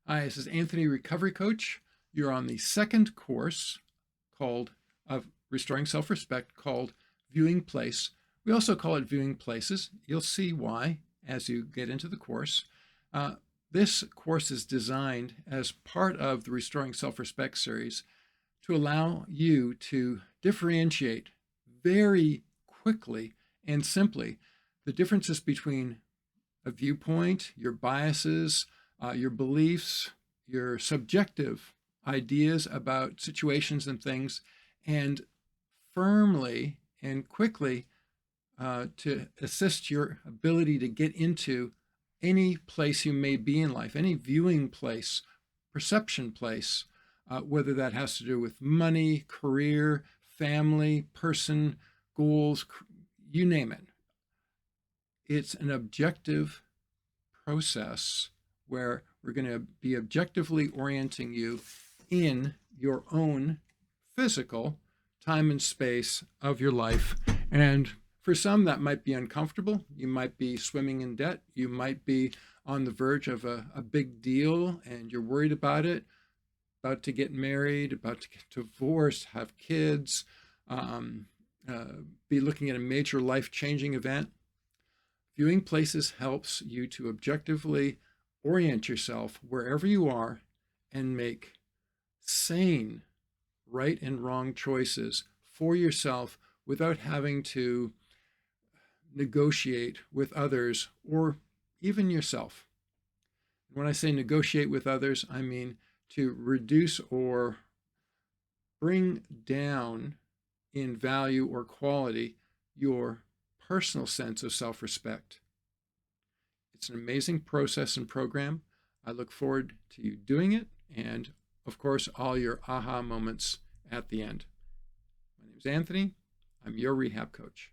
Hi, this is Anthony, Recovery Coach. You're on the second course of Restoring Self-Respect called Viewing Place. We also call it Viewing Places. You'll see why as you get into the course. This course is designed as part of the Restoring Self-Respect series to allow you to differentiate very quickly and simply the differences between a viewpoint, your biases, your beliefs, your subjective ideas about situations and things, and firmly and quickly to assist your ability to get into any place you may be in life, any viewing place, perception place, whether that has to do with money, career, family, person, goals, you name it. It's an objective process where we're going to be objectively orienting you in your own physical time and space of your life. And for some, that might be uncomfortable. You might be swimming in debt. You might be on the verge of a big deal and you're worried about it, about to get married, about to get divorced, have kids, be looking at a major life-changing event. Viewing places helps you to objectively orient yourself wherever you are and make sane right and wrong choices for yourself without having to negotiate with others or even yourself. When I say negotiate with others, I mean to reduce or bring down in value or quality your personal sense of self-respect. It's an amazing process and program. I look forward to you doing it and, of course, all your aha moments at the end. My name is Anthony. I'm your rehab coach.